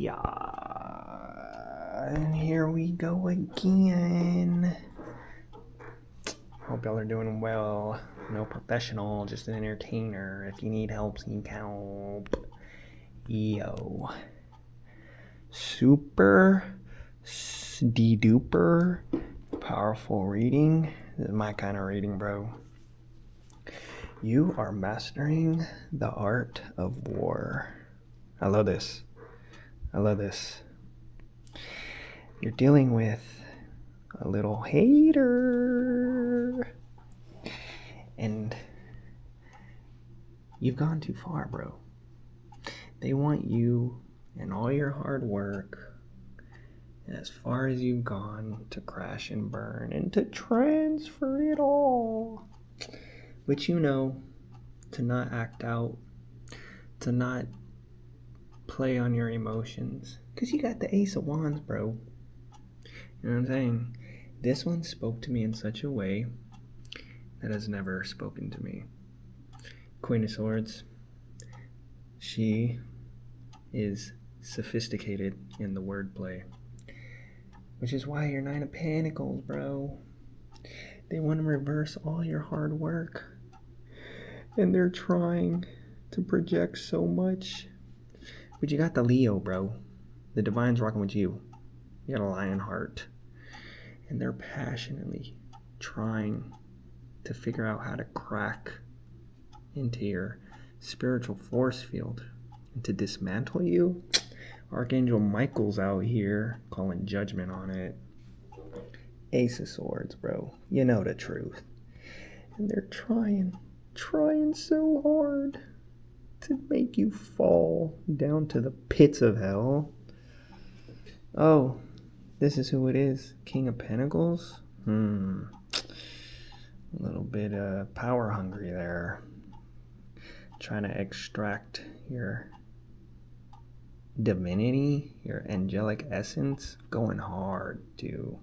Yeah. And here we go again. Hope y'all are doing well. No professional, just an entertainer. If you need help, seek help. Yo. Super duper powerful reading. This is my kind of reading, bro. You are mastering the art of war. I love this. You're dealing with a little hater. And you've gone too far, bro. They want you and all your hard work, as far as you've gone, to crash and burn and to transfer it all. But you know, to not act out, to not play on your emotions. Because you got the Ace of Wands, bro. You know what I'm saying? This one spoke to me in such a way that has never spoken to me. Queen of Swords. She is sophisticated in the wordplay. Which is why you're Nine of Pentacles, bro. They want to reverse all your hard work. And they're trying to project so much. But you got the Leo, bro. The Divine's rocking with you. You got a lion heart. And they're passionately trying to figure out how to crack into your spiritual force field and to dismantle you. Archangel Michael's out here calling judgment on it. Ace of Swords, bro. You know the truth. And they're trying so hard to make you fall down to the pits of hell. Oh, this is who it is. King of Pentacles? A little bit power hungry there. Trying to extract your divinity, your angelic essence. Going hard, too.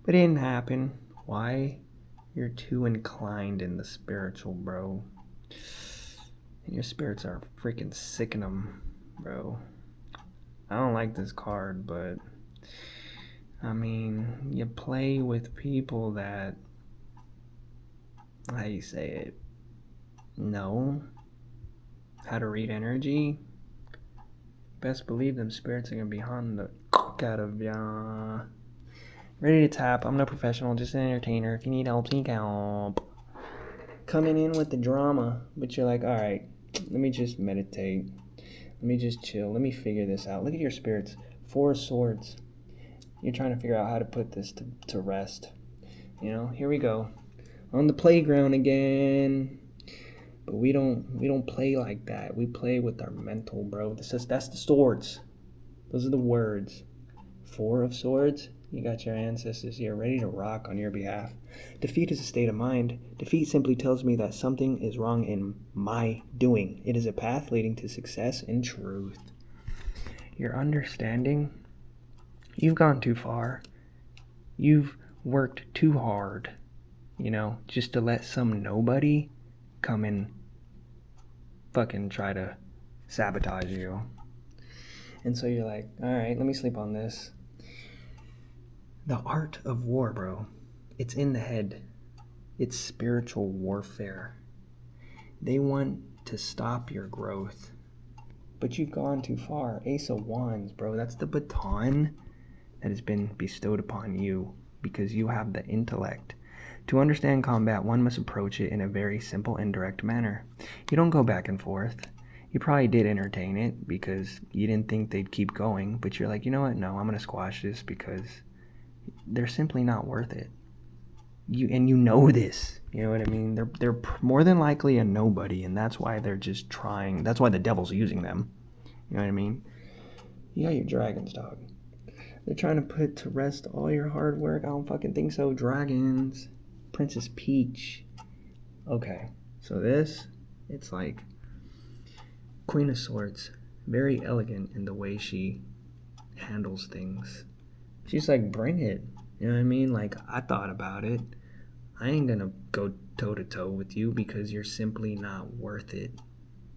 But it didn't happen. Why? You're too inclined in the spiritual, bro. And your spirits are freaking sicking them, bro. I don't like this card, but I mean, you play with people that, how you say it, know how to read energy. Best believe them spirits are gonna be haunting the out of ya. Ready to tap. I'm no professional, just an entertainer. If you need help, seek help. Coming in with the drama, but you're like, alright, let me just meditate. Let me just chill. Let me figure this out. Look at your spirits. Four of Swords. You're trying to figure out how to put this to rest. You know, here we go. On the playground again. But we don't play like that. We play with our mental, bro. That's the swords. Those are the words. Four of Swords. You got your ancestors here ready to rock on your behalf. Defeat is a state of mind. Defeat simply tells me that something is wrong in my doing. It is a path leading to success and truth. Your understanding, you've gone too far. You've worked too hard, you know, just to let some nobody come and fucking try to sabotage you. And so you're like, all right, let me sleep on this. The art of war, bro. It's in the head. It's spiritual warfare. They want to stop your growth. But you've gone too far. Ace of Wands, bro. That's the baton that has been bestowed upon you because you have the intellect. To understand combat, one must approach it in a very simple and direct manner. You don't go back and forth. You probably did entertain it because you didn't think they'd keep going, but you're like, you know what? No, I'm going to squash this because they're simply not worth it. You know this. You know what I mean? They're more than likely a nobody, and that's why they're just trying. That's why the devil's using them. You know what I mean? You got your dragons, dog. They're trying to put to rest all your hard work. I don't fucking think so. Dragons. Princess Peach. Okay, so this, it's like Queen of Swords. Very elegant in the way she handles things. She's like, bring it. You know what I mean? Like, I thought about it. I ain't gonna go toe-to-toe with you because you're simply not worth it.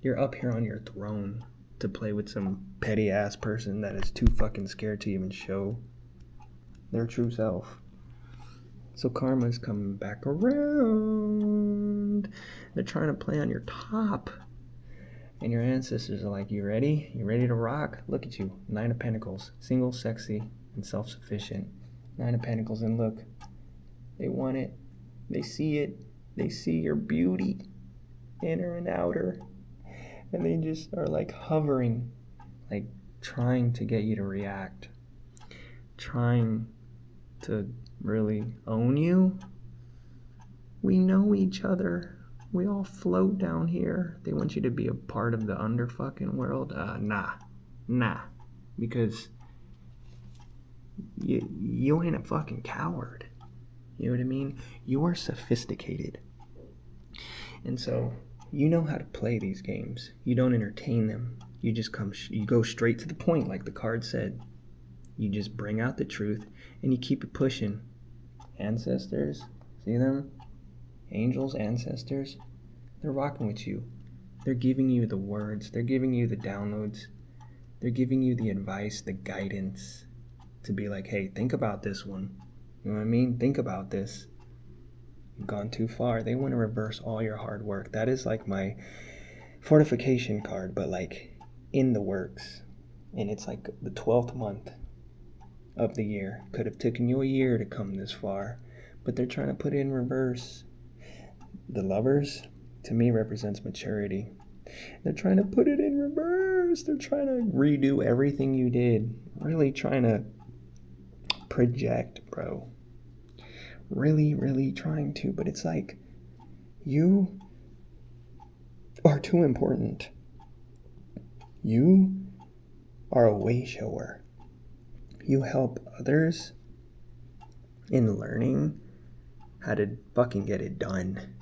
You're up here on your throne. to play with some petty ass person that is too fucking scared to even show their true self. So karma's coming back around. They're trying to play on your top. And your ancestors are like, you ready? You ready to rock? Look at you. 9 of Pentacles. Single, sexy, and self-sufficient. 9 of Pentacles. And look, they want it. They see it. They see your beauty, inner and outer. And they just are like hovering, like trying to get you to react. Trying to really own you. We know each other. We all float down here. They want you to be a part of the under fucking world. Nah. Because you ain't a fucking coward. You know what I mean? You are sophisticated. And so you know how to play these games. You don't entertain them. You just you go straight to the point like the card said. You just bring out the truth and you keep it pushing. Ancestors, see them? Angels, ancestors, they're rocking with you. They're giving you the words. They're giving you the downloads. They're giving you the advice, the guidance to be like, hey, think about this one. You know what I mean? Think about this. You've gone too far. They want to reverse all your hard work. That is like my fortification card, but like in the works. And it's like the 12th month of the year. Could have taken you a year to come this far, but they're trying to put it in reverse. The Lovers, to me, represents maturity. They're trying to put it in reverse. They're trying to redo everything you did. Really trying to project, bro. Really, really trying to. But it's like, you are too important. You are a way shower. You help others in learning how to fucking get it done.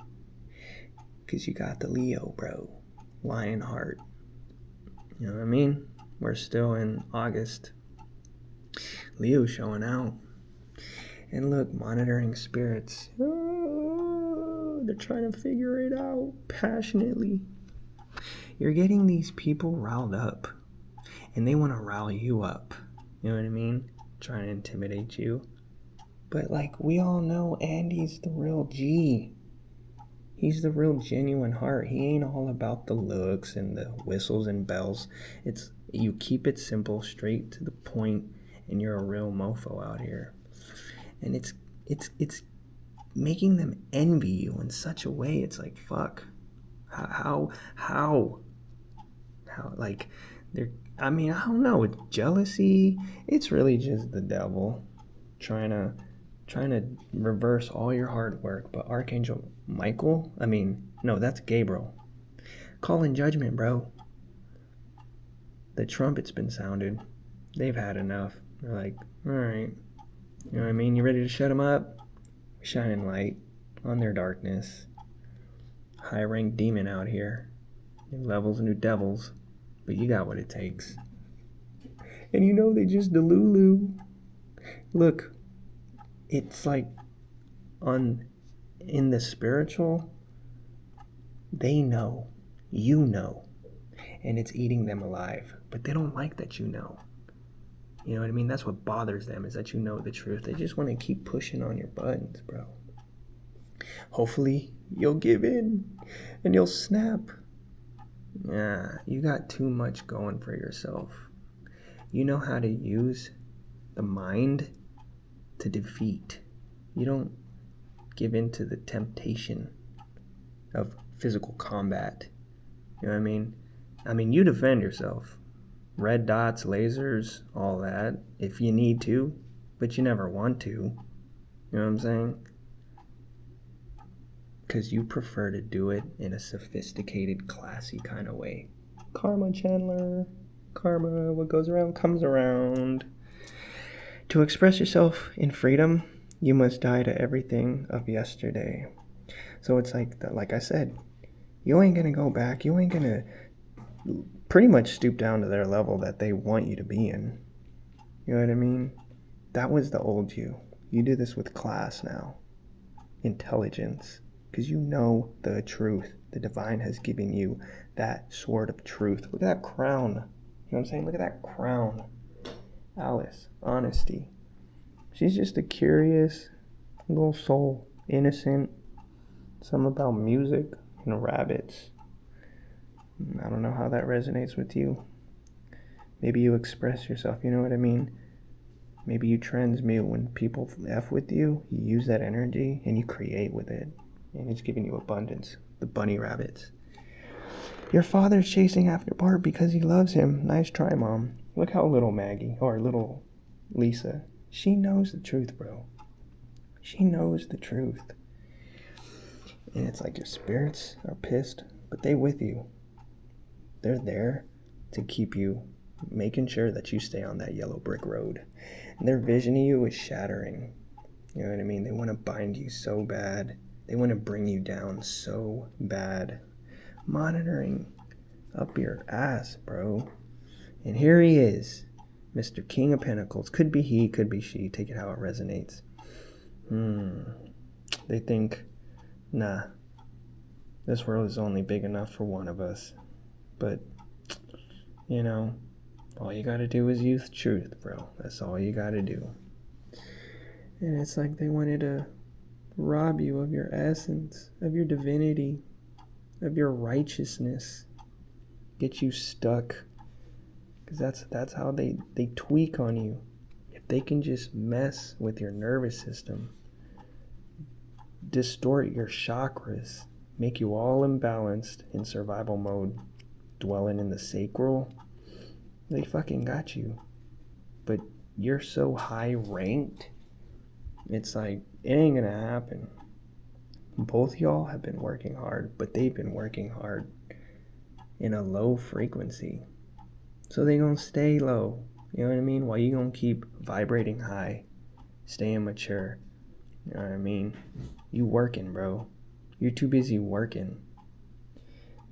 Because you got the Leo, bro. Lion heart. You know what I mean? We're still in August. Leo showing out. And look, monitoring spirits. Oh, they're trying to figure it out passionately. You're getting these people riled up. And they want to rile you up. You know what I mean? Trying to intimidate you. But like we all know, Andy's the real G. He's the real genuine heart. He ain't all about the looks and the whistles and bells. It's you keep it simple, straight to the point, and you're a real mofo out here. And it's making them envy you in such a way. It's like, fuck. How like they're, I mean, I don't know, with jealousy, it's really just the devil trying to reverse all your hard work. But Archangel Michael, no, that's Gabriel. Calling judgment, bro. The trumpet's been sounded. They've had enough. They're like, all right, you know what I mean? You ready to shut them up? Shining light on their darkness. High-ranked demon out here. New levels, new devils. But you got what it takes. And you know they just delulu. Look, it's like in the spiritual, they know, you know, and it's eating them alive. But they don't like that you know. You know what I mean? That's what bothers them, is that you know the truth. They just want to keep pushing on your buttons, bro. Hopefully, you'll give in and you'll snap. Yeah, you got too much going for yourself. You know how to use the mind to defeat. You don't give in to the temptation of physical combat. You know what I mean? You defend yourself. Red dots, lasers, all that, if you need to, but you never want to. You know what I'm saying? Because you prefer to do it in a sophisticated, classy kind of way. Karma Chandler. Karma, what goes around comes around. To express yourself in freedom, you must die to everything of yesterday. So it's like I said, you ain't going to go back. You ain't going to pretty much stoop down to their level that they want you to be in. You know what I mean? That was the old you. You do this with class now. Intelligence. Because you know the truth. The divine has given you that sword of truth. Look at that crown. You know what I'm saying? Look at that crown. Alice, honesty. She's just a curious little soul. Innocent. Something about music and rabbits. I don't know how that resonates with you. Maybe you express yourself, you know what I mean? Maybe you transmute when people F with you, you use that energy and you create with it. And it's giving you abundance. The bunny rabbits. Your father's chasing after Bart because he loves him. Nice try, Mom. Look how little Maggie, or little Lisa, she knows the truth, bro. She knows the truth. And it's like your spirits are pissed, but they with you. They're there to keep you, making sure that you stay on that yellow brick road. And their vision of you is shattering. You know what I mean? They want to bind you so bad. They want to bring you down so bad. Monitoring up your ass, bro. And here he is, Mr. King of Pentacles. Could be he, could be she. Take it how it resonates. They think, nah, this world is only big enough for one of us. But, you know, all you gotta do is use truth, bro. That's all you gotta do. And it's like they wanted to rob you of your essence, of your divinity, of your righteousness. Get you stuck. Because that's how they tweak on you. If they can just mess with your nervous system, distort your chakras, make you all imbalanced in survival mode, dwelling in the sacral, they fucking got you. But you're so high ranked, it's like, it ain't gonna happen. Both y'all have been working hard, but they've been working hard in a low frequency. So they gonna stay low. You know what I mean? While you gonna keep vibrating high, staying mature. You know what I mean? You working, bro. You're too busy working.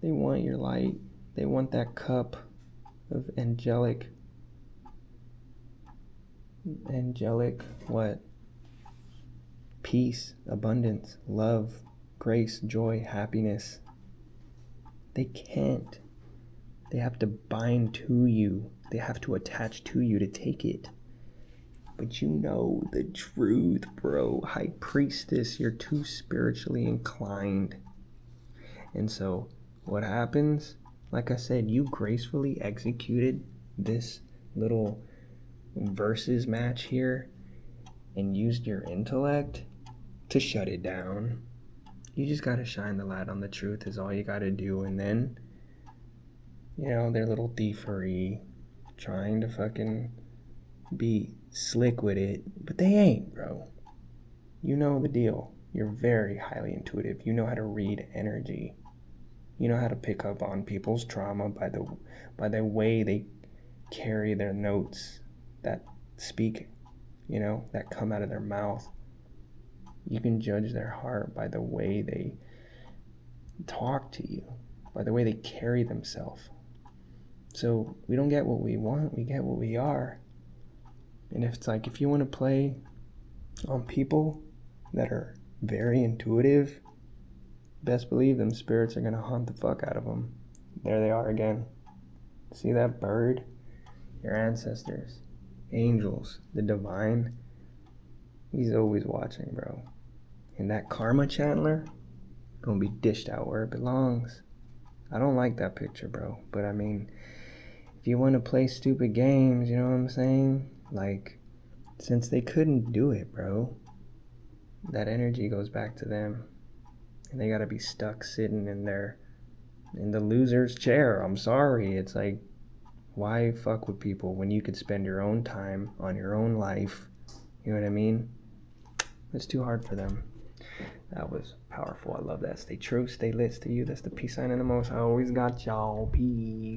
They want your light. They want that cup of angelic what? Peace, abundance, love, grace, joy, happiness. They can't. They have to bind to you. They have to attach to you to take it. But you know the truth, bro. High priestess, you're too spiritually inclined. And so what happens? Like I said, you gracefully executed this little versus match here and used your intellect to shut it down. You just gotta shine the light on the truth is all you gotta do. And then, you know, their little thievery, trying to fucking be slick with it, but they ain't, bro. You know the deal. You're very highly intuitive. You know how to read energy. You know how to pick up on people's trauma by the way they carry their notes that speak, you know, that come out of their mouth. You can judge their heart by the way they talk to you, by the way they carry themselves. So we don't get what we want, we get what we are. And if it's like, if you want to play on people that are very intuitive, best believe them spirits are going to haunt the fuck out of them. There they are again. See that bird? Your ancestors, angels, the divine. He's always watching, bro. And that karma channeler gonna be dished out where it belongs. I don't like that picture, bro. But I mean, if you want to play stupid games, you know what I'm saying? Like, since they couldn't do it, bro, that energy goes back to them. And they gotta be stuck sitting in the loser's chair. I'm sorry. It's like, why fuck with people when you could spend your own time on your own life? You know what I mean? It's too hard for them. That was powerful. I love that. Stay true, stay lit, stay you. That's the peace sign in the most. I always got y'all. Peace.